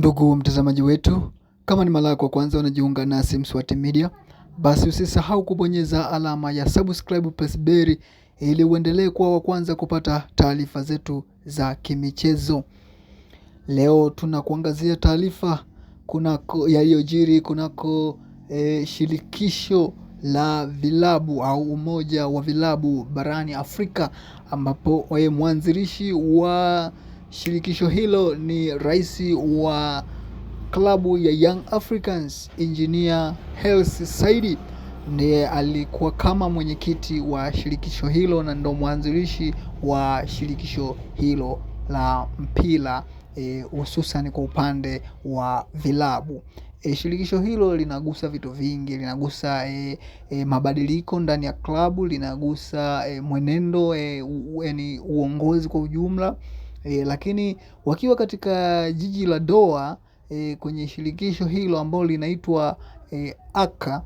Ndugu mtazamaji wetu, kama ni mara yako kwanza unajiunga nasi Mswati Media, basi usisahau kubonyeza alama ya subscribe plus bell ili uendelee kuwa wa kwanza kupata taarifa zetu za kimichezo. Leo tunakuangazia taarifa yaliyojiri kunako shirikisho la vilabu au umoja wa vilabu barani Afrika, ambapo mwanzilishi wa shirikisho hilo ni rais wa klabu ya Young Africans Engineer Hersi Said. Ndiye alikuwa kama mwenyekiti wa shirikisho hilo na ndo mwanzilishi wa shirikisho hilo la mpira hususan kwa upande wa vilabu. Shirikisho hilo linagusa vitu vingi, linagusa mabadiliko ndani ya klabu, linagusa mwenendo yani uongozi kwa ujumla. Lakini wakiwa katika jiji la Doha kwenye shirikisho hilo ambalo linaitwa ACA,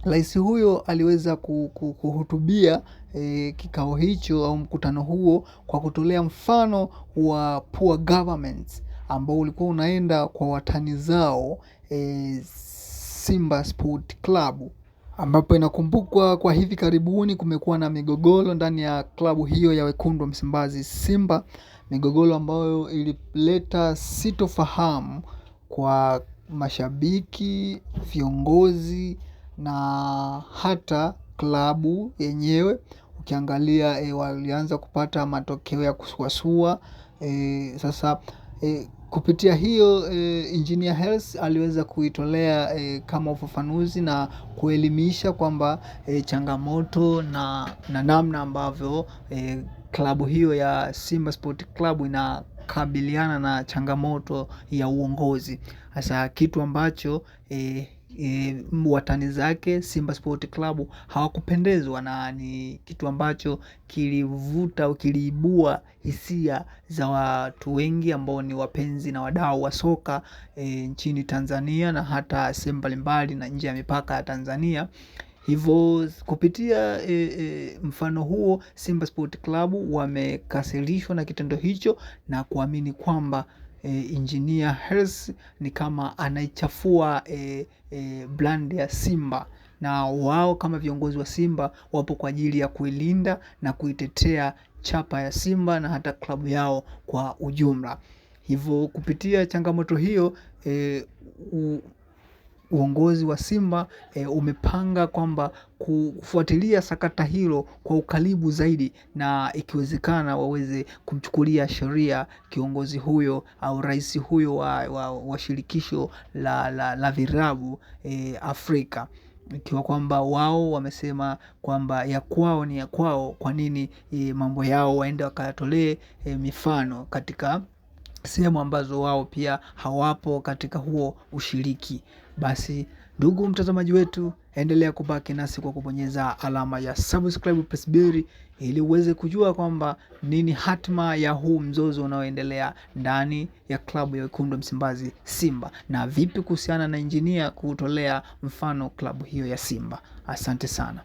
rais huyo aliweza kuhutubia kikao hicho au mkutano huo kwa kutolea mfano wa poor government ambao ulikuwa unaenda kwa watani zao Simba Sport Club, ambapo inakumbukwa kwa hivi karibuni kumekuwa na migogoro ndani ya klabu hiyo ya wekundu wa Msimbazi Simba, migogoro ambayo ilileta sitofahamu kwa mashabiki, viongozi na hata klabu yenyewe. Ukiangalia walianza kupata matokeo ya kusuasua. Sasa kupitia hiyo Engineer Hersi aliweza kuitolea kama ufafanuzi na kuelimisha kwamba changamoto na namna ambavyo klabu hiyo ya Simba Sport Club inakabiliana na changamoto ya uongozi. Hasa kitu ambacho watani zake Simba Sport Club hawakupendezwa na, ni kitu ambacho kilivuta au kiliibua hisia za watu wengi ambao ni wapenzi na wadau wa soka nchini Tanzania na hata sehemu mbalimbali na nje ya mipaka ya Tanzania. Hivyo kupitia mfano huo Simba Sport Club wamekasirishwa na kitendo hicho na kuamini kwamba Engineer Hersi ni kama anaichafua brand ya Simba, na wao kama viongozi wa Simba wapo kwa ajili ya kuilinda na kuitetea chapa ya Simba na hata klabu yao kwa ujumla. Hivyo kupitia changamoto hiyo uongozi wa Simba umepanga kwamba kufuatilia sakata hilo kwa ukaribu zaidi, na ikiwezekana waweze kumchukulia sheria kiongozi huyo au rais huyo wa shirikisho la vilabu Afrika, ikiwa kwamba wao wamesema kwamba ya kwao ni ya kwao. Kwa nini mambo yao waende wakayatolee mifano katika sehemu ambazo wao pia hawapo katika huo ushiriki? Basi ndugu mtazamaji wetu, endelea kubaki nasi kwa kubonyeza alama ya subscribe plus bell ili uweze kujua kwamba nini hatima ya huu mzozo unaoendelea ndani ya klabu ya wekundu wa Msimbazi Simba, na vipi kuhusiana na Engineer kutolea mfano klabu hiyo ya Simba. Asante sana.